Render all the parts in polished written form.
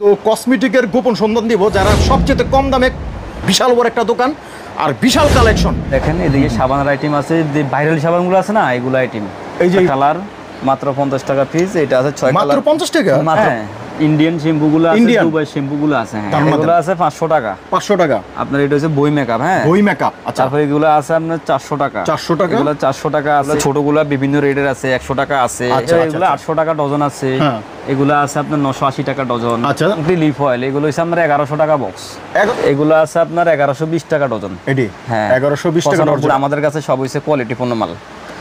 তো কসমেটিকের গোপন সন্ধান দিব যারা সবচেয়ে কম দামে বিশাল বড় একটা দোকান আর বিশাল কালেকশন। দেখেন এদিকে সাবানের আইটেম আছে, যে ভাইরাল সাবানগুলো আছে না, এগুলো আইটেম। এই যে কালার মাত্র 50 টাকা পিস, এটা আছে 6 কালার মাত্র 50 টাকা। মাত্র ইন্ডিয়ান শ্যাম্পুগুলো আছে, দুবাই শ্যাম্পুগুলো আছে, হ্যাঁ এগুলো আছে 500 টাকা। 500 টাকা আপনার এটা হচ্ছে বই মেকআপ, হ্যাঁ বই মেকআপ। আচ্ছা, তারপর এগুলো আছে আপনার 400 টাকা। 400 টাকা এগুলো 400 টাকা আছে। ছোটগুলো বিভিন্ন রেটের আছে, 100 টাকা আছে, এগুলো 800 টাকা ডজন আছে, এগুলো আছে আপনার 980 টাকা ডজন। আচ্ছা, লিফ অয়েল এগুলো হচ্ছে আপনার 1100 টাকা বক্স, এগুলো আছে আপনার 1120 টাকা ডজন। এডি হ্যাঁ 1120 টাকা ডজন। আমাদের কাছে সব হইছে কোয়ালিটি পূর্ণ মাল,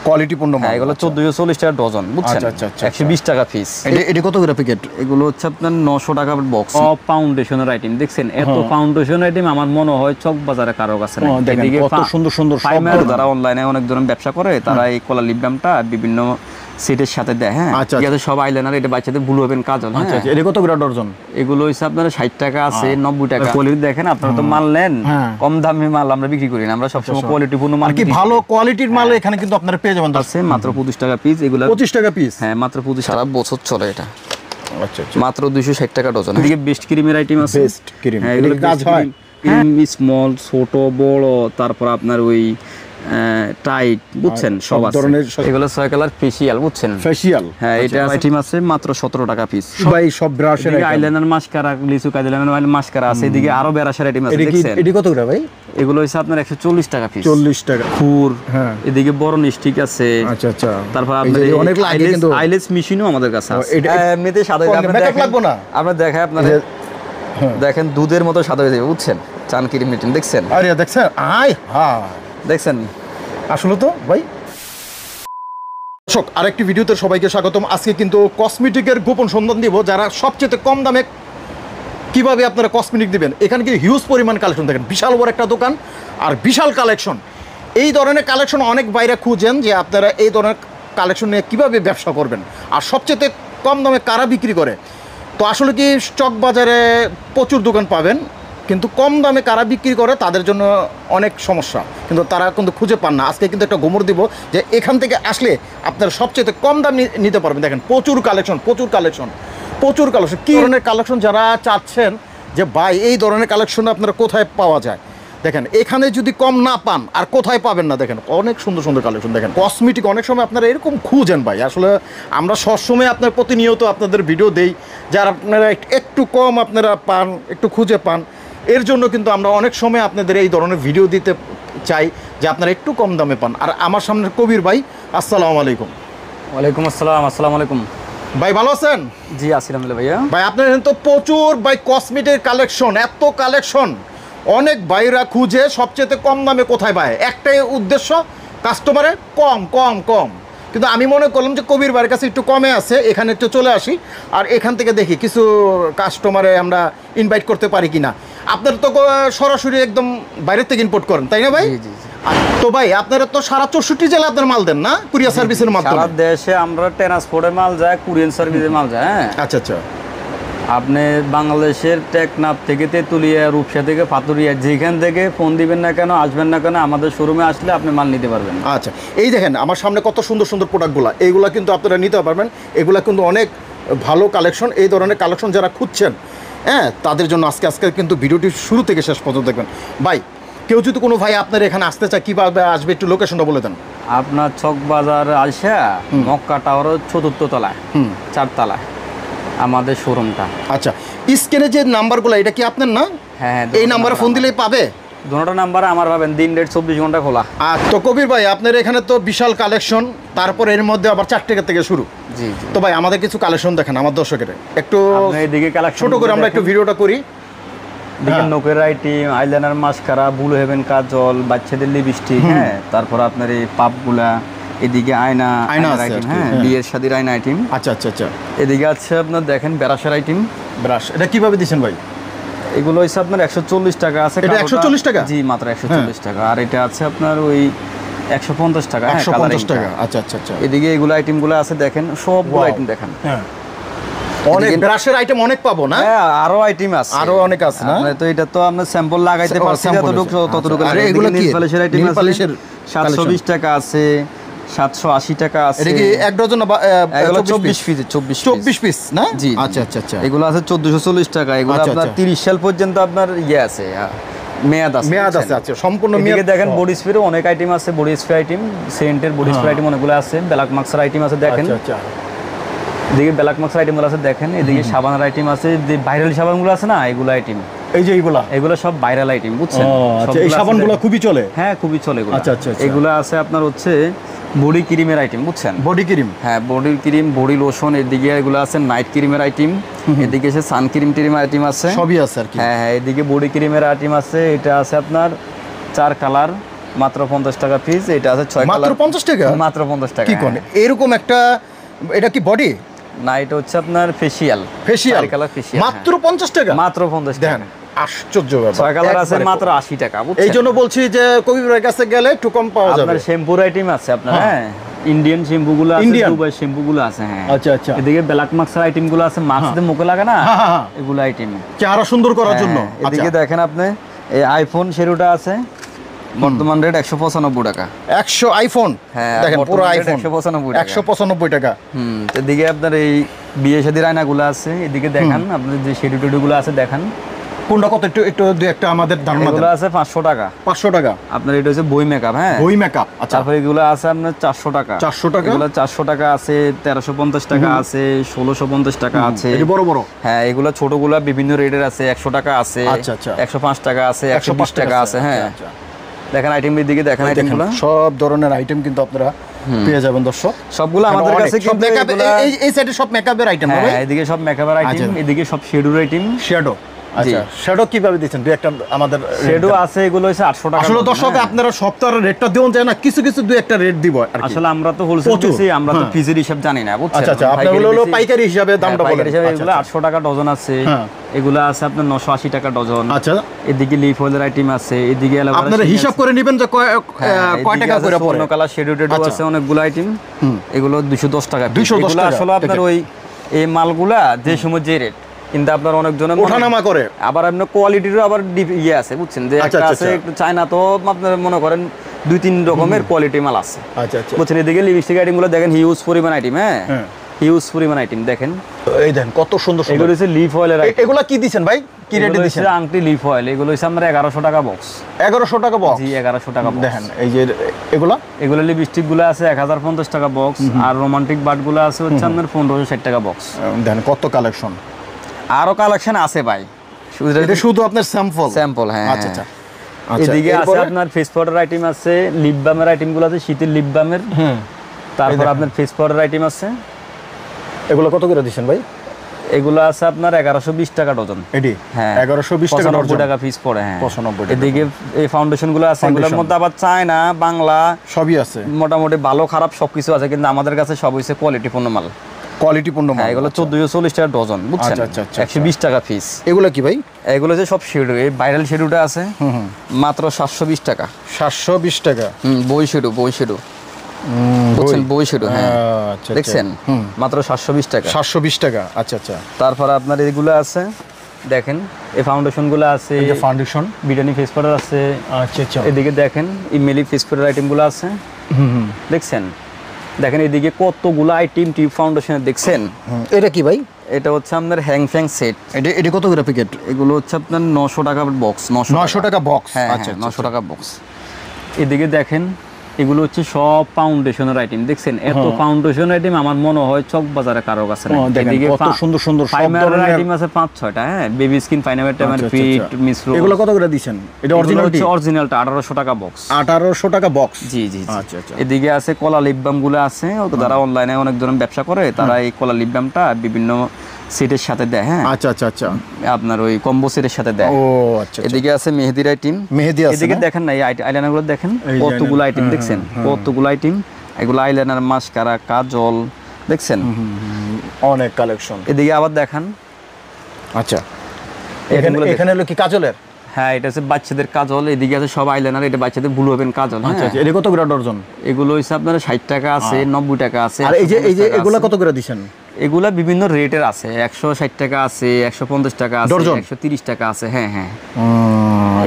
কোয়ালিটি পূর্ণ মাল। এগুলো 1440 টাকা ডজন, বুঝছেন? আচ্ছা আচ্ছা, 120 টাকা পিস। এটা কত করে প্যাকেট? এগুলো হচ্ছে আপনার 900 টাকা বক্স। সব ফাউন্ডেশনের আইটেম দেখছেন, এত ফাউন্ডেশন আইটেম আমার মনে হয় চক বাজারে কারো কাছে নাই। এদিকে কত সুন্দর সুন্দর সব, যারা অনলাইনে অনেক ধরনের ব্যবসা করে তারা এই কোলা লিপ বামটা বিভিন্ন সেটের সাথে দেয়, হ্যাঁ ইয়াতে সব আইলাইনার, এটা বাচ্চাদের ব্লু হেভেন কাজল। আচ্ছা আচ্ছা, এটা কত করে ডজন? এগুলো হইছে আপনার 60 টাকা আছে, 90 টাকা। কোয়ালিটি দেখেন, আপনারা তো মাল নেন, কম দামি মাল আমরা বিক্রি করি না, আমরা সবসময় কোয়ালিটিপূর্ণ মাল, কি ভালো কোয়ালিটির মাল এখানে কিন্তু আপনারা পেয়ে যাবেন। আছে মাত্র 25 টাকা পিস, এগুলো 25 টাকা পিস, হ্যাঁ মাত্র 25। সারা বছর চলে এটা। আচ্ছা আচ্ছা, মাত্র 260 টাকা ডজন। এদিকে বেস্ট ক্রিমের আইটেম আছে, বেস্ট ক্রিম, হ্যাঁ এগুলো কাজ হয় ক্রিম, স্মল ছোট বড়, তারপর আপনার ওই টাইট, বুঝছেন, সব ধরনের। এগুলো 6 কালার ফেশিয়াল, বুঝছেন, ফেশিয়াল, হ্যাঁ এটা আইটেম আছে মাত্র 17 টাকা পিস। ভাই সব ব্রাশের আইলাইনার, মাস্কারা, লিসুক আইলাইনার, মাস্কারা আছে। এদিকে আরো ব্রাশের আইটেম আছে, দেখছেন। এটা কত করে ভাই? এগুলো হইছে আপনার 140 টাকা পিস। 40 টাকা ফুর, হ্যাঁ এদিকে বড় নিস্টিক আছে। আচ্ছা আচ্ছা, তারপর আপনাদের অনেক লাগে কিন্তু আইলেস মেশিনও আমাদের কাছে আছে। এটা এমনিতে সাদা, আপনি দেখেন লাগবে না, আমরা দেখাই আপনাদের, দেখেন দুধের মতো সাদা হয়ে যাবে, বুঝছেন, চান ক্রিম মিটিং, দেখছেন? আরে দেখছেন, আয় হ্যাঁ দেখছেন, আসলে তো ভাই। দর্শক, আরেকটি ভিডিওতে সবাইকে স্বাগতম। আজকে কিন্তু কসমেটিকের গোপন সন্ধান দিব যারা সবচেয়ে কম দামে কিভাবে আপনারা কসমেটিক দিবেন। এখানে কি হিউজ পরিমাণ কালেকশন, দেখেন বিশাল বড় একটা দোকান আর বিশাল কালেকশন। এই ধরনের কালেকশন অনেক বাইরে খুঁজেন যে আপনারা এই ধরনের কালেকশন নিয়ে কীভাবে ব্যবসা করবেন আর সবচেয়ে কম দামে কারা বিক্রি করে। তো আসলে কি স্টক বাজারে প্রচুর দোকান পাবেন, কিন্তু কম দামে কারা বিক্রি করে তাদের জন্য অনেক সমস্যা, কিন্তু তারা কিন্তু খুঁজে পান না। আজকে কিন্তু একটা গোমর দিব যে এখান থেকে আসলে আপনারা সবচেয়ে কম দাম নিতে পারবেন। দেখেন প্রচুর কালেকশন, প্রচুর কালেকশন, প্রচুর কালেকশন। কী ধরনের কালেকশন যারা চাচ্ছেন যে ভাই এই ধরনের কালেকশন আপনারা কোথায় পাওয়া যায়, দেখেন এখানে যদি কম না পান আর কোথায় পাবেন না। দেখেন অনেক সুন্দর সুন্দর কালেকশন। দেখেন কসমেটিক অনেক সময় আপনারা এরকম খুঁজেন ভাই, আসলে আমরা সবসময় আপনার প্রতিনিয়ত আপনাদের ভিডিও দেই, যার আপনারা একটু কম আপনারা পান, একটু খুঁজে পান। এর জন্য কিন্তু আমরা অনেক সময় আপনাদের এই ধরনের ভিডিও দিতে চাই যে আপনারা একটু কম দামে পান। আর আমার সামনে কবির ভাই, আসসালামু আলাইকুম। ওয়ালাইকুম আসসালাম। আসসালামু আলাইকুম ভাই, ভালো আছেন? জি আছি আলহামদুলিল্লাহ। ভাইয়া ভাই আপনার তো প্রচুর ভাই কসমেটিক কালেকশন, এত কালেকশন, অনেক ভাইরা খুঁজে সবচেয়ে কম দামে কোথায় পায়, একটাই উদ্দেশ্য কাস্টমারের কম কম কম। কিন্তু আমি মনে করলাম যে কবির ভাইয়ের কাছে একটু কমে আছে, এখানে একটু চলে আসি আর এখান থেকে দেখি কিছু কাস্টমারে আমরা ইনভাইট করতে পারি কিনা। আপনারা তো সরাসরি একদম বাইরের থেকে ইম্পোর্ট করেন, তাই না ভাই? তো ভাই আপনারা তো সারা 64 জেলা আপনার মাল দেন না কুরিয়ার সার্ভিসের মাধ্যমে? সারা দেশে আমরা ট্রান্সপোর্টে মাল যায়, কুরিয়ার সার্ভিসে মাল যায়। হ্যাঁ আচ্ছা আচ্ছা, আপনি বাংলাদেশের টেকনাফ থেকে তেঁতুলিয়া, রূপসা থেকে পাতুরিয়া, যেখান থেকে ফোন দিবেন না কেন, আসবেন না কেন, আমাদের শোরুমে আসলে আপনি মাল নিতে পারবেন। আচ্ছা, এই দেখেন আমার সামনে কত সুন্দর সুন্দর প্রোডাক্টগুলো, এইগুলো কিন্তু আপনারা নিতে পারবেন। এগুলো কিন্তু অনেক ভালো কালেকশন। এই ধরনের কালেকশন যারা খুঁজছেন, হ্যাঁ তাদের জন্য আজকে কিন্তু ভিডিওটি শুরু থেকে শেষ পর্যন্ত দেখবেন। ভাই কেউ যদি কোনো ভাই আপনার এখানে আসতে চায়, কীভাবে আসবে একটু লোকেশনটা বলে দেন। আপনার চক বাজার আসা মক্কা টাওয়ারের 4র্থ তলায়, 4 তলায় আমাদের শোরুমটা। আচ্ছা, স্ক্রিনে যে নাম্বারগুলো এটা কি আপনার না? হ্যাঁ, এই নাম্বারে ফোন দিলেই পাবে। দুটো নাম্বার আমার পাবেন, দিন রাত 24 ঘন্টা খোলা। তো কবির ভাই আপনার এখানে তো বিশাল কালেকশন, তারপর এর মধ্যে আবার 4 টাকা থেকে শুরু। জি তো ভাই আমাদের কিছু কালেকশন দেখেন আমার দর্শকের একটু, এদিকে কালেকশন ছোট করে আমরা একটু ভিডিওটা করি। দেখেন নোকের item, eyeliner, mascara, blue heaven kajal, বাচ্চাদের লিপস্টিক, হ্যাঁ তারপর আপনার এই পাপগুলা, এদিকে আয়না আইটেম, হ্যাঁ বিয়ের শাদীর আয়না আইটেম। আচ্ছা আচ্ছা আচ্ছা, এদিকে আছে আপনার দেখেন ব্রাশের আইটেম। ব্রাশ এটা কিভাবে দিচ্ছেন ভাই? এগুলো হচ্ছে আপনার 140 টাকা আছে। এটা 140 টাকা? জি মাত্র 140 টাকা। আর এটা আছে আপনার ওই 150 টাকা। 150 টাকা। আচ্ছা আচ্ছা আচ্ছা, এদিকে এগুলো আইটেমগুলো আছে দেখেন, সবগুলো আইটেম দেখেন। হ্যাঁ অনেক ব্রাশের আইটেম অনেক পাবো না? হ্যাঁ আরো আইটেম আছে, আরো অনেক আছে না? তো এটা তো আমরা স্যাম্পল লাগাইতে পারছি, ততটুকু। আর এগুলো কি? নীল পলিশের আইটেম আছে, 720 টাকা আছে, 780 টাকা আছে। এটা কি এক ডজন না 24 পিস? 24 পিস না? জি। আচ্ছা আচ্ছা আচ্ছা। এগুলো আছে 1440 টাকা। এগুলো আপনার 30 সাল পর্যন্ত আপনার আছে, মেয়াদ আছে। আচ্ছা, সম্পূর্ণ মেয়াদ। দেখেন বডি স্প্রে অনেক আইটেম আছে, বডি স্প্রে আইটেম, সেন্টের বডি স্প্রে আইটেম অনেকগুলো আছে, ব্ল্যাক মাস্কের আইটেম আছে দেখেন। আচ্ছা। এদিকে ব্ল্যাক মাস্কের আইটেমগুলো আছে দেখেন। এদিকে সাবানের আইটেম আছে, যে ভাইরাল সাবানগুলো আছে না, এগুলো আইটেম। এই যে এগুলো সব ভাইরাল আইটেম, বুঝছেন? আচ্ছা, এই সাবানগুলো খুবই চলে। হ্যাঁ, খুবই চলে এগুলো। আচ্ছা আচ্ছা। এগুলো আছে আপনার হচ্ছে বডি ক্রিমের আইটেম, বুঝছেন? বডি ক্রিম, হ্যাঁ, বডি ক্রিম, বডি লোশন। এদিকে এগুলো আছে নাইট ক্রিমের আইটেম, এদিকে আছে সান ক্রিম আইটেম আছে, সবই আছে আর কি। হ্যাঁ, এদিকে বডি ক্রিমের আইটেম আছে। এটা আছে আপনার 4 কালার, মাত্র 50 টাকা পিস। এটা আছে 6 কালার, মাত্র 50 টাকা। মাত্র 50 টাকা। কি কোন এরকম একটা, এটা কি বডি না? এটা হচ্ছে আপনার ফেশিয়াল কালার ফেশিয়াল, মাত্র 50 টাকা। মাত্র 50 টাকা। দেখেন আশ্চর্য ব্যাপার। 6 কালার আছে, মাত্র 80 টাকা, বুঝছেন? এই জন্য বলছি যে কবির ভাইয়ের কাছে গেলে একটু কম পাওয়া যাবে। আপনার শ্যাম্পুর আইটেম আছে আপনার, হ্যাঁ, ইন্ডিয়ান শ্যাম্পু গুলো আছে, দুবাই শ্যাম্পু গুলো আছে, হ্যাঁ। আচ্ছা আচ্ছা। এদিকে ব্ল্যাক মাস্কের আইটেম গুলো আছে, মাস্কে মুখে লাগে না, এগুলো আইটেম চেহারা সুন্দর করার জন্য। এদিকে দেখেন আপনি এই আইফোন শেরুটা আছে, বর্তমান রেট 195 টাকা। 100 আইফোন, হ্যাঁ, দেখেন পুরো আইফোন 195 টাকা। এদিকে আপনার এই বিয়ে শাদীর আয়নাগুলো আছে, এদিকে দেখেন আপনার যে শেডু টেডু গুলো আছে দেখেন। কোনটা কত একটু দুই একটা আমাদের ধারণা দেন। এগুলো আছে 500 টাকা। 500 টাকা আপনার এটা হচ্ছে বই মেকআপ, হ্যাঁ, বই মেকআপ। আচ্ছা। তারপর এগুলো আছে আপনার 400 টাকা। 400 টাকা। এগুলো 400 টাকা আছে, 1350 টাকা আছে, 1650 টাকা আছে। এই বড় বড়, হ্যাঁ, এগুলো ছোটগুলো বিভিন্ন রেটের আছে, 100 টাকা আছে, আচ্ছা আচ্ছা, 105 টাকা আছে, 120 টাকা আছে, হ্যাঁ। আচ্ছা। দেখেন আইটেমের দিকে, দেখেন আইটেমগুলো, সব ধরনের আইটেম কিন্তু আপনারা পেয়ে যাবেন দর্শক। সবগুলো আমাদের কাছে কিন্তু মেকআপ, এই সাইডে সব মেকআপের আইটেম হবে। হ্যাঁ, এদিকে সব মেকআপের আইটেম, এদিকে সব শ্যাডোর আইটেম। শ্যাডো, আচ্ছা। শ্যাডো কিভাবে দিচ্ছেন? দুই একটা আমাদের শ্যাডো আছে, এগুলো হচ্ছে 800 টাকা। আসলে দর্শক আপনারা সপ্তাহের রেটটা দেওয়া যায় না, কিছু কিছু দুই একটা রেট দিব আর কি। আসলে আমরা তো হোলসেল দিছি, আমরা তো পিসের হিসাব জানি না, বুঝছেন? আচ্ছা আচ্ছা, আপনারা হলো পাইকারি হিসাবে দামটা বলেন। এগুলো 800 টাকা ডজন আছে, এগুলো আছে আপনার 980 টাকা ডজন। আচ্ছা। এদিকে লিফ অয়েলের আইটেম আছে, এদিকে আপনারা হিসাব করে নেবেন যে কয় টাকা করে পড়ে। অন্য কালার শেডো টেডো আছে অনেকগুলো আইটেম, এগুলো 210 টাকা। 210 টাকা আসলে আপনার ওই এই মালগুলা যে সময় যে রেট, কিন্তু আপনার অনেকজনের ওঠানামা করে, আবার আপনার কোয়ালিটিরও আবার ইয়ে আছে, বুঝছেন? যে একটা আছে একটু চায়না, তো আপনার মনে করেন 2-3 রকমের কোয়ালিটি মাল আছে, আচ্ছা আচ্ছা, বুঝছেন? এদিকে লিপস্টিক আইটেমগুলো দেখেন, হিউজ পরিমাণ আইটেম, হ্যাঁ, হিউজ পরিমাণ আইটেম দেখেন। এই দেখেন কত সুন্দর সুন্দর। এগুলো হচ্ছে লিফ অয়েলের আইটেম। এগুলো কি দিবেন ভাই? কি রেটে দিবেন? আংটি লিফ অয়েল, এগুলো হচ্ছে আমরা 1100 টাকা বক্স। 1100 টাকা বক্স? জি, 1100 টাকা বক্স। দেখেন এই যে এগুলো লিপস্টিক গুলো আছে 1050 টাকা বক্স, আর রোমান্টিক বাট গুলো আছে হচ্ছে আপনার 1560 টাকা বক্স। দেখেন কত কালেকশন, আরো কালেকশন আছে ভাই, এটা শুধু আপনার স্যাম্পল। হ্যাঁ, আচ্ছা আচ্ছা। এদিকে আছে আপনার ফেস পাউডার আইটেম আছে, লিপ বামের আইটেম গুলো আছে, শীতের লিপ বামের। তারপর আপনার ফেস পাউডার আইটেম আছে। এগুলো কত করে দিচ্ছেন ভাই? এগুলো আছে আপনার 1120 টাকা ডজন। এডি, হ্যাঁ, 1120 টাকা ডজন, 95 টাকা পিস পড়ে, হ্যাঁ, 95 টাকা। এদিকে এই ফাউন্ডেশন গুলো আছে, এগুলোর মধ্যে আবার চায়না, বাংলা সবই আছে, মোটামুটি ভালো খারাপ সবকিছু আছে, কিন্তু আমাদের কাছে সব হইছে কোয়ালিটিপূর্ণ মাল। মাল, এগুলো 1440 টাকা ডজন, বুঝছেন? আচ্ছা আচ্ছা, 120 টাকা পিস। এগুলো কি ভাই? এগুলো যে সব শেডো, এই ভাইরাল শেডোটা আছে মাত্র 720 টাকা। 720 টাকা? বই শেডো, বুঝছেন? বই শেডো, হ্যাঁ, দেখছেন, মাত্র 720 টাকা। 720 টাকা, আচ্ছা আচ্ছা। তারপর আপনার এগুলো আছে দেখেন, এই ফাউন্ডেশন গুলো আছে, এই যে ফাউন্ডেশন, বিটানি ফেস পাউডার আছে, আচ্ছা আচ্ছা। এদিকে দেখেন ইমেলি ফেস পাউডার আইটেম গুলো আছে, দেখছেন? দেখেন এদিকে কতগুলো আইটেম টিপ ফাউন্ডেশনের, দেখছেন? এটা কি ভাই? এটা হচ্ছে আপনার হ্যাং ফ্যাং সেট। এটা কত করে প্যাকেট? এগুলো হচ্ছে আপনার 900 টাকা বক্স। 900 টাকা বক্স, আচ্ছা, 900 টাকা বক্স। এদিকে দেখেন এগুলো হচ্ছে সব ফাউন্ডেশনের আইটেম, দেখছেন? এত ফাউন্ডেশন আইটেম আমার মনে হয় চক বাজারে কারো কাছে না। এদিকে কত সুন্দর সুন্দর সব ধরনের আইটেম আছে 5-6টা, হ্যাঁ, বেবি স্কিন, ফাইনামের টাইমার ফিট, মিসরো। এগুলো কত করে দিবেন? এটা অরিজিনালটা 1800 টাকা বক্স। 1800 টাকা বক্স, জি জি, আচ্ছা আচ্ছা। এদিকে আছে কলা লিপ বাম গুলো আছে, যারা অনলাইনে অনেক ধরনের ব্যবসা করে তারা এই কলা লিপ বামটা বিভিন্ন সেটের সাথে দেয়, হ্যাঁ, আচ্ছা আচ্ছা আচ্ছা, আপনার ওই কম্বো সেটের সাথে দেয়। ও আচ্ছা। এদিকে আছে মেহেদির আইটেম, মেহেদি আছে। এদিকে দেখেন না এই আইলাইনার গুলো দেখেন, কতগুলো আইটেম, দেখছেন? কতগুলো আইটেম, এগুলো আইলাইনার, মাস্কারা, কাজল, দেখছেন? অনেক কালেকশন। এদিকে আবার দেখান, আচ্ছা, এখানে হলো কি কাজলের? হ্যাঁ, এটা হচ্ছে বাচ্চাদের কাজল। এদিকে আছে সব আইলাইনার, এটা বাচ্চাদের ব্লু হেভেন কাজল। আচ্ছা আচ্ছা, এটা কত করে ডজন? এগুলো হচ্ছে আপনার 60 টাকা আছে, 90 টাকা আছে। আর এই যে এগুলা কত করে দিবেন? এগুলা বিভিন্ন রেটের আছে, 160 টাকা আছে, 150 টাকা আছে, 130 টাকা আছে, হ্যাঁ হ্যাঁ।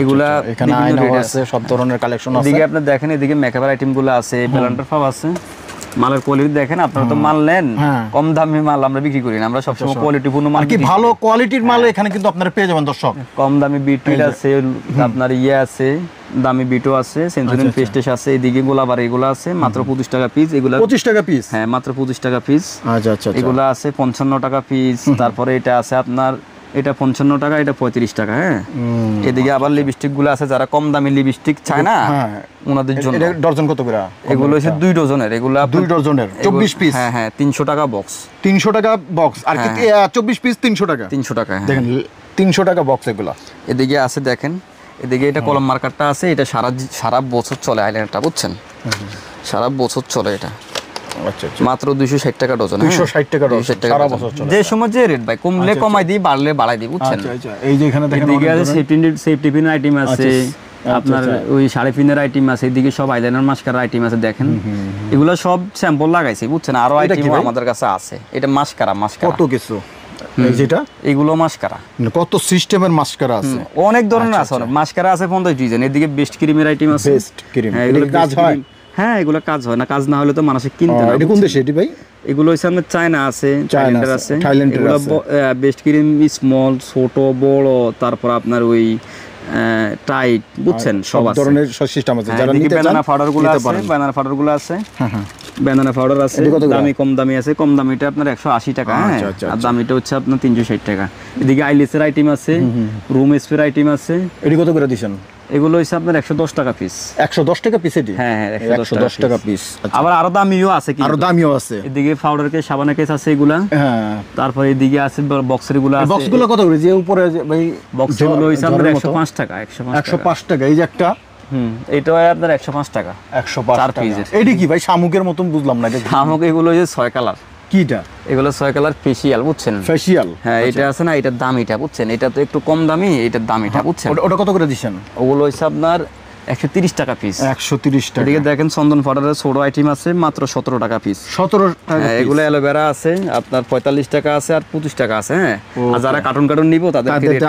এগুলা এখানে আয়না আছে, সব ধরনের কালেকশন আছে। এদিকে আপনি দেখেন, এদিকে মেকআপের আইটেম গুলো আছে, ব্লেন্ডার ফাব আছে। মালের কোয়ালিটি দেখেন, আপনারা তো মাল নেন, কম দামি মাল আমরা বিক্রি করি না, আমরা সবসময় কোয়ালিটিপূর্ণ মাল, কি ভালো কোয়ালিটির মাল এখানে কিন্তু আপনারা পেয়ে যাবেন দর্শক। কম দামি বিট আছে, আপনার আছে, দামি বিটও আছে, সেঞ্চুরিয়ান পেস্টেস আছে, এদিকে গোলাবার এগুলো আছে মাত্র 25 টাকা পিস। এগুলা 25 টাকা পিস? হ্যাঁ, মাত্র 25 টাকা পিস। আচ্ছা আচ্ছা। এগুলো আছে 55 টাকা পিস। তারপরে এটা আছে আপনার, এটা 55 টাকা, এটা 35 টাকা। হ্যাঁ, এদিকে আবার লিপস্টিক গুলো আছে, যারা কম দামি লিপস্টিক চায় না ওনাদের জন্য। এটা ডজন কত করে? এগুলো হচ্ছে 2 ডজনের। এগুলো 2 ডজনের 24 পিস? হ্যাঁ হ্যাঁ, 300 টাকা বক্স। 300 টাকা বক্স। আর কি 24 পিস 300 টাকা? 300 টাকা। দেখেন 300 টাকা বক্স এগুলো। এদিকে আছে দেখেন, এদিকে এটা কলম মার্কারটা আছে, এটা সারা বছর চলে আইলাইনারটা, বুঝছেন? সারা বছর চলে এটা। আচ্ছা আচ্ছা। মাত্র 260 টাকা ডজন। 260 টাকা ডজন সারা বছর চলে। যে সময় যে রেট ভাই, কমলে কমাই দিই, বাড়লে বাড়াই দিই, বুঝছেন? আচ্ছা আচ্ছা। এই যে এখানে দেখেন এদিকে আছে সেফটি পিন আইটেম আছে, আপনার ওই সাড়ে পিনের আইটেম আছে, এদিকে সব আইলাইনার মাস্কারা আইটেম আছে। দেখেন এগুলো সব স্যাম্পল লাগাইছি, বুঝছেন? আরো আইটেম আমাদের কাছে আছে। এটা মাস্কারা কত কিছু, এই যেটা এগুলো মাস্কারা, কত সিস্টেমের মাস্কারা আছে, অনেক ধরনের আছে। মাস্কারা আছে 50 ডিজাইন। এদিকে বেস্ট ক্রিমের আইটেম আছে। বেস্ট ক্রিম, এগুলো কাজ হয়? হ্যাঁ, এগুলো কাজ হয় না, কাজ না হলে তো মানুষ কিনতে না। এটা কোন দেশে এটি ভাই? এগুলো হচ্ছে আপনার চায়না আছে, থাইল্যান্ডের আছে। এগুলো বেস্ট ক্রিম স্মল, ছোট, বড়, তারপর আপনার ওই টাইট, বুঝছেন? সব ধরনের সিস্টেম আছে। যারা নিতে চান, ব্যানানা পাউডার গুলো আছে, ব্যানানা পাউডার গুলো আছে। হ্যাঁ, ব্যানানা পাউডার আছে, দামি কম দামি আছে। কম দামিটা আপনার 180 টাকা। হ্যাঁ, আর দামিটা হচ্ছে আপনার 360 টাকা। এদিকে আইলেসের আইটেম আছে, রুম স্প্রে আইটেম আছে। এটি কত করে দিবেন? এগুলো হচ্ছে আপনার 110 টাকা পিস। 110 টাকা পিস এটি? হ্যাঁ হ্যাঁ, 110 টাকা পিস। আবার আরো দামিও আছে, কি আরো দামিও আছে। এদিকে পাউডার কেস, সাবানের কেস আছে এগুলা। হ্যাঁ, তারপরে এদিকে আছে বক্সের গুলো আছে। বক্সগুলো কত করে? যে উপরে ভাই বক্সগুলো হচ্ছে আপনার 105 টাকা। 105 টাকা। এই যে একটা, এটাও আপনার 105 টাকা। 105 চার টাকা। পিসের। এটি কি ভাই শামুকের মতন? বুঝলাম না। শামুক এগুলো হচ্ছে 6 কালার। কিটা? এগুলো 6 কালার ফেশিয়াল, বুঝছেন? ফেশিয়াল, হ্যাঁ। এটা আছে না, এটার দাম এটা, বুঝছেন? এটা তো একটু কম দামি, এটার দাম এটা, বুঝছেন? ওটা কত করে দিছেন? ওগুলো হচ্ছে আপনার 130 টাকা পিস। 130 টাকা। এদিকে দেখেন চন্দন পাউডারের ছোট আইটেম আছে, মাত্র 17 টাকা পিস। 17 টাকা। এগুলো অ্যালোভেরা আছে আপনার 45 টাকা আছে, আর 25 টাকা আছে। হ্যাঁ, আর যারা কার্টুন নিব তাদেরকে রেট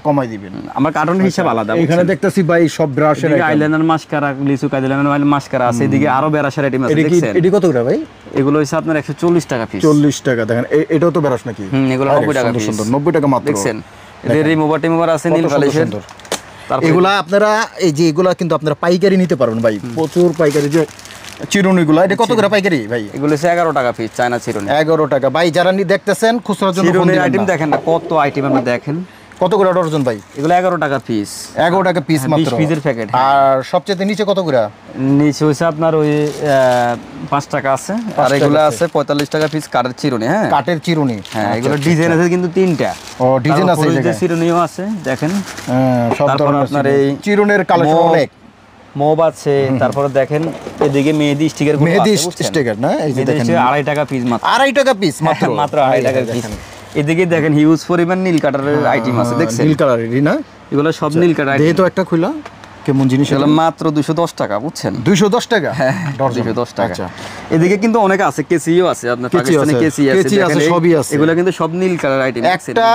কমাই দিবেন। আমার কার্টুনের হিসাব আলাদা। এখানে দেখতেছি ভাই সব ব্রাশের আইলাইনার মাস্কারা, লিচু আইলাইনার মাস্কারা আছে। এদিকে আরো ব্রাশের আইটেম আছে, দেখছেন? এটি কত করে ভাই? এগুলো হচ্ছে আপনার 140 টাকা পিস। 40 টাকা। দেখেন এটাও তো ব্রাশ নাকি? এগুলো 90 টাকা পিস। 90 টাকা মাত্র, দেখছেন? এদের রিমুভার আছে নীল পলিশের। এগুলা আপনারা, এই যে এগুলা কিন্তু আপনারা পাইকারি নিতে পারবেন ভাই, প্রচুর পাইকারি। যে চিরুনিগুলো, এটা কত করে পাইকারি ভাই? এগুলো হচ্ছে 11 টাকা পিস, চায়না চিরুনি। 11 টাকা। ভাই যারা দেখতেছেন খুচরার জন্য চিরুনির আইটেম দেখেন না, কত আইটেম আপনি দেখেন। কত করে ডজন ভাই? এগুলো 11 টাকা পিস। 11 টাকা পিস মাত্র, 20 পিসের প্যাকেট। আর সবচেয়ে নিচে কত করে? নিচে হচ্ছে আপনার ওই 5 টাকা আছে। আর এগুলো আছে 45 টাকা পিস কাঠের চিরুনি। হ্যাঁ, কাঠের চিরুনি। হ্যাঁ, এগুলো ডিজাইন আছে কিন্তু 3টা। ও, ডিজাইন আছে। এই যে চিরুনিও আছে, দেখেন। হ্যাঁ, সব ধরনের আপনার এই চিরুনির কালেকশন অনেক। মোব আছে, তারপরে দেখেন এদিকে মেহেদি স্টিকার গুলো আছে, মেহেদি স্টিকার না? এই যে দেখেন 2.5 টাকা পিস মাত্র। 2.5 টাকা পিস মাত্র, মাত্র 2.5 টাকা পিস। এদিকে দেখেন হিউজ পরিমাণ নীল কালারের আইটেম আছে, দেখছেন? নীল কালারেরই না? এগুলো সব নীল কালার আইটেম। তো একটা খুলা কেমন জিনিস? এগুলো মাত্র 210 টাকা, বুঝছেন? 210 টাকা। হ্যাঁ, 210 টাকা। এদিকে কিন্তু অনেক আছে, কেসিও আছে, আপনার পাকিস্তানি কেসি আছে, দেখেন সবই আছে। এগুলো কিন্তু সব নীল কালার আইটেম। একটা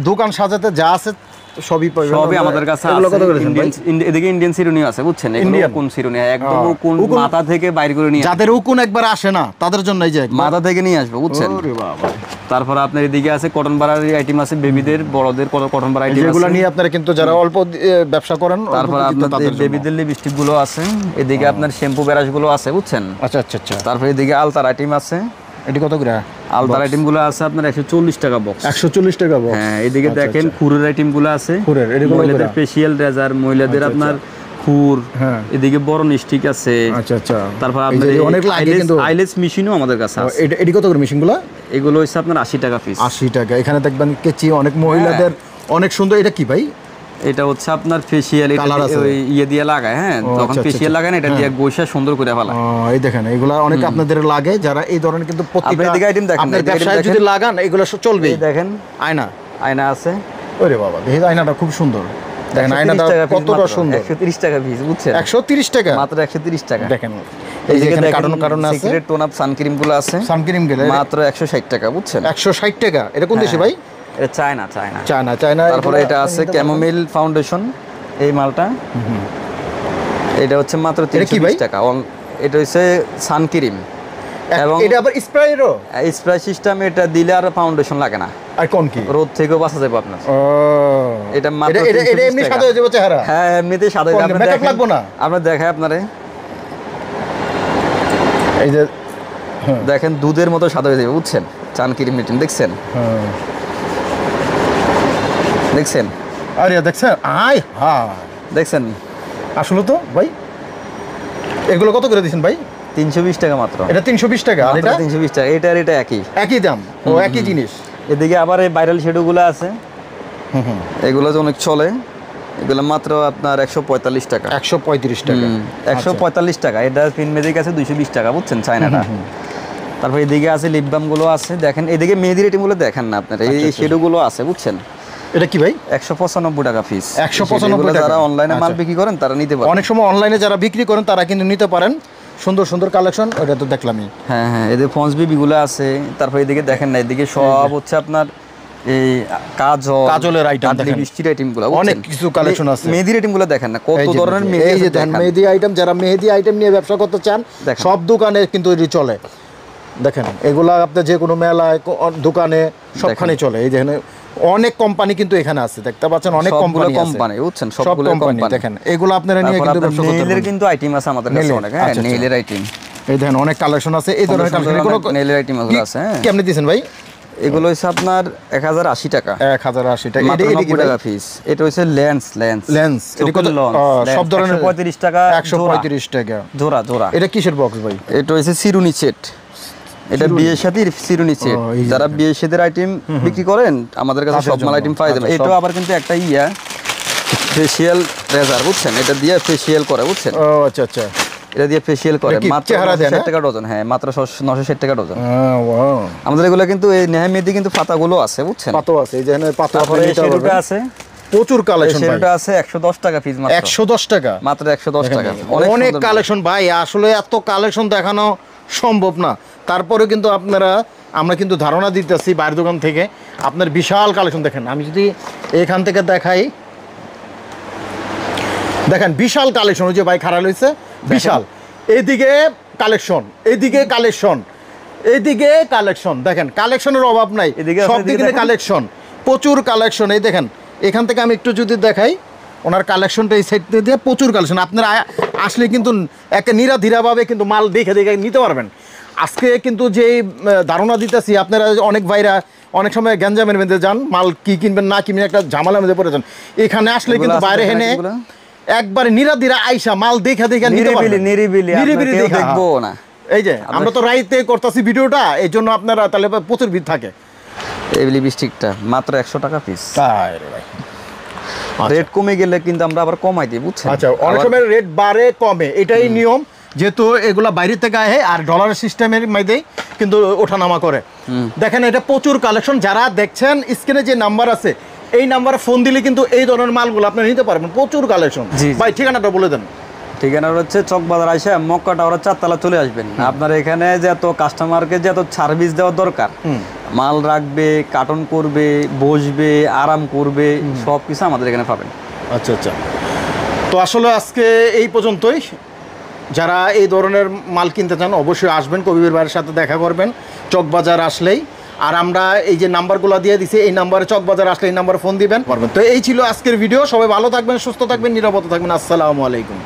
দোকান সাজাতে যা আছে সবই পাবেন, সবই আমাদের কাছে আছে। এদিকে ইন্ডিয়ান সিরুনি আছে, বুঝছেন? এগুলো কোন সিরুনি একদম কোন মাথা থেকে বাইরে করে নিয়ে, যাদের উকুন একবার আসে না তাদের জন্য এই যে মাথা থেকে নিয়ে আসবে, বুঝছেন? ওরে বাবা। তারপর আপনার এদিকে আছে কটন বাড়ার আইটেম আছে, বেবিদের বড়দের কটন বাড়ার আইটেম আছে, যেগুলো নিয়ে আপনারা কিন্তু যারা অল্প ব্যবসা করেন। তারপর আপনাদের বেবিদের লিপস্টিক গুলো আছে, এদিকে আপনার শ্যাম্পু ব্রাশ গুলো আছে, বুঝছেন? আচ্ছা আচ্ছা আচ্ছা। তারপর এদিকে আলতার আইটেম আছে। এটি কত করে? আলতার আইটেম গুলো আছে আপনার 140 টাকা বক্স। 140 টাকা বক্স। হ্যাঁ, এদিকে দেখেন খুরের আইটেম গুলো আছে, মহিলাদের ফেশিয়াল রেজার, মহিলাদের আপনার খুর। হ্যাঁ, এদিকে বড় স্টিক আছে। আচ্ছা আচ্ছা। তারপর আপনার অনেক লাগে কিন্তু আইলেস মেশিনও আমাদের কাছে আছে। এটি কত করে মেশিনগুলো? এগুলো হচ্ছে আপনার 80 টাকা পিস। 80 টাকা। এখানে দেখবেন কেচি অনেক মহিলাদের অনেক সুন্দর। এটা কি ভাই? এটা হচ্ছে আপনার ফেশিয়াল, এটা ওই ইয়ে দিয়ে লাগায়। হ্যাঁ, যখন ফেশিয়াল লাগায় না, এটা দিয়ে গোসা সুন্দর করে ফেলা। এই দেখেন এগুলা অনেক আপনাদের লাগে, যারা এই ধরনের কিন্তু প্রত্যেকটা আইটেম দেখেন, আপনার ব্যবসায় যদি লাগান এগুলো চলবে। এই দেখেন আয়না আছে। ওরে বাবা, দেখি আয়নাটা খুব সুন্দর। দেখেন আয়নাটা কতটা সুন্দর। 130 টাকা পিস, বুঝছেন? 130 টাকা মাত্র 130 টাকা। দেখেন এই যে এখানে কারণ আছে, সিক্রেট টোন আপ সানক্রিম গুলো আছে। সানক্রিম গুলো মাত্র 160 টাকা, বুঝছেন? 160 টাকা। এটা কোন দেশে ভাই? এটা চায়না। চায়না। তারপরে এটা আছে ক্যামোমিল ফাউন্ডেশন। এই মালটা এটা হচ্ছে মাত্র 320 টাকা। এটা হচ্ছে সানক্রিম এবং এটা আবার স্প্রেরও স্প্রে সিস্টেম। এটা দিলে আর ফাউন্ডেশন লাগে না। আর কোন কি রোদ থেকেও বাঁচা যাবে আপনার। এটা মাত্র এটা এমনি সাদা হয়ে যাবে চেহারা। হ্যাঁ এমনিতেই সাদা হয়ে যাবে। মেকআপ লাগবে না। আমরা দেখাই আপনারে, এই যে দেখেন দুধের মতো সাদা হয়ে যাবে বুঝছেন। সানক্রিম মেটিন দেখছেন? দেখছেন? আরে দেখছেন? আয় হ্যাঁ দেখছেন। আসলে তো ভাই এগুলো কত করে দিয়েছেন ভাই? 320 টাকা মাত্র। এটা 320 টাকা আর এটা 320 টাকা। এটা আর এটা একই দাম। ও একই জিনিস। এদিকে আবার এই ভাইরাল শ্যাডোগুলো আছে, এগুলো যে অনেক চলে। এগুলো মাত্র আপনার 145 টাকা। 135 টাকা। 145 টাকা। এটা পিন ম্যাজিক আছে 220 টাকা বুঝছেন, চায়নাটা। তারপর এদিকে আছে লিপ বাম গুলো আছে। দেখেন এদিকে মেহেদি রেটিং গুলো দেখেন না আপনারা, এই শ্যাডোগুলো আছে বুঝছেন। এটা কি ভাই? 195 টাকা পিস। 195 টাকা। যারা অনলাইনে মাল বিক্রি করেন তারা নিতে পারেন। অনেক সময় অনলাইনে যারা বিক্রি করেন তারা কিন্তু নিতে পারেন। সুন্দর সুন্দর কালেকশন, ওটা তো দেখলামই। হ্যাঁ হ্যাঁ, এদিকে ফন্স বেবিগুলো আছে। তারপর এদিকে দেখেন না, এদিকে সব হচ্ছে আপনার এই কাজলের আইটেম, দেখেন লিপস্টিক আইটেমগুলো, অনেক কিছু কালেকশন আছে। মেহেদি আইটেমগুলো দেখেন না কত ধরনের মেহেদি। এই যে দেখেন মেহেদি আইটেম, যারা মেহেদি আইটেম নিয়ে ব্যবসা করতে চান সব দোকানে কিন্তু এটি চলে। দেখেন এগুলা আপনি যে কোনো মেলায় দোকানে সবখানে চলে। এই দেখেন অনেক কোম্পানি কিন্তু এখানে আছে, দেখতে পাচ্ছেন অনেক কোম্পানি বুঝছেন, সবগুলো কোম্পানি। দেখেন এগুলো আপনারা নিয়ে কিন্তু ব্যবসা করতে পারেন। নেইলের কিন্তু আইটেম আছে আমাদের কাছে অনেক। হ্যাঁ নেইলের আইটেম এই দেখেন অনেক কালেকশন আছে। এই ধরনের কালেকশন কোনো নেইলের আইটেম আছে। হ্যাঁ কেমনে দিবেন ভাই? এগুলো হচ্ছে আপনার 1080 টাকা। 1080 টাকা। এটা 90 টাকা পিস। এটা হচ্ছে লেন্স। এটা কত? সব ধরনের 135 টাকা। 135 টাকা জোড়া। এটা কিসের বক্স ভাই? এটা হচ্ছে চিরুনি সেট। এটা বিয়ের সাথে চিরুনি সেট। যারা বিয়ের সাথে আইটেম বিক্রি করেন আমাদের কাছে সব মাল আইটেম পাওয়া যাবে। এটা আবার কিন্তু একটা ফেশিয়াল রেজার বুঝছেন, এটা দিয়ে ফেশিয়াল করে বুঝছেন। ও আচ্ছা আচ্ছা, এটা দিয়ে ফেশিয়াল করে মাত্র 960 টাকা ডজন। হ্যাঁ মাত্র 960 টাকা ডজন। আমাদের এগুলো কিন্তু এই নেহা মেহেদি কিন্তু পাতাগুলো আছে বুঝছেন, পাতা আছে। এই যে পাতা সেটা আছে, প্রচুর কালেকশন ভাই। সেটা আছে 110 টাকা পিস মাত্র। 110 টাকা মাত্র 110 টাকা। অনেক কালেকশন ভাই, আসলে এত কালেকশন দেখানো সম্ভব না। তারপরে কিন্তু আমরা কিন্তু ধারণা দিতেছি বাইরের দোকান থেকে আপনার বিশাল কালেকশন। দেখেন আমি যদি এখান থেকে দেখাই, দেখেন বিশাল কালেকশন। ওই যে ভাই খারাপ হয়েছে বিশাল। এইদিকে কালেকশন, এইদিকে কালেকশন, এইদিকে কালেকশন। দেখেন কালেকশনের অভাব নাই, সব দিকে কালেকশন, প্রচুর কালেকশন। এই দেখেন এখান থেকে আমি একটু যদি দেখাই ওনার কালেকশনটা, এই সাইড দিয়ে প্রচুর কালেকশন। আপনারা আসলে কিন্তু একে নিরাধীরাভাবে কিন্তু মাল দেখে নিতে পারবেন। আজকে কিন্তু যে ধারণা দিতেছি, আপনারা অনেক ভাইরা অনেক সময় গ্যাঞ্জামের মধ্যে যান, মাল কি কিনবেন না কিনবেন একটা ঝামেলার মধ্যে পড়ে যান। এখানে আসলে কিন্তু বাইরে হেনে একবারে নিরাধীরা আইসা মাল দেখে নিতে পারবেন, নিরিবিলি দেখবো না। এই যে আমরা তো রাইতে করতেছি ভিডিওটা, এই জন্য আপনারা তাহলে প্রচুর ভিড় থাকে। এই লিপস্টিকটা মাত্র 100 টাকা পিস। রেট কমে গেলে কিন্তু আমরা আবার কমাই দিই বুঝছেন। আচ্ছা, অনেক সময় রেট বাড়ে কমে, এটাই নিয়ম। যেহেতু এগুলা বাইরে থেকে আহে আর ডলার সিস্টেমের মধ্যেই কিন্তু ওঠানামা করে। দেখেন এটা প্রচুর কালেকশন। যারা দেখছেন স্ক্রিনে যে নাম্বার আছে এই নাম্বারে ফোন দিলে কিন্তু এই ধরনের মালগুলো আপনি নিতে পারবেন। প্রচুর কালেকশন। ভাই ঠিকানাটা বলে দেন। ঠিকানা হচ্ছে চকবাজার আইসা মক্কা টাওয়ারের 4 তলা চলে আসবেন। আপনার এখানে যত কাস্টমারকে যত সার্ভিস দেওয়ার দরকার, মাল রাখবে, কার্টন করবে, বসবে, আরাম করবে, সব কিছু আমাদের এখানে পাবেন। আচ্ছা আচ্ছা, তো আসলে আজকে এই পর্যন্তই। যারা এই ধরনের মাল কিনতে চান অবশ্যই আসবেন, কবির ভাইয়ের সাথে দেখা করবেন চকবাজার আসলেই। আর আমরা এই যে নাম্বারগুলো দিয়ে দিছি, এই নাম্বারে চকবাজার আসলে এই নাম্বারে ফোন দিবেন পারবেন। তো এই ছিল আজকের ভিডিও। সবাই ভালো থাকবেন, সুস্থ থাকবেন, নিরাপদে থাকবেন। আসসালামু আলাইকুম।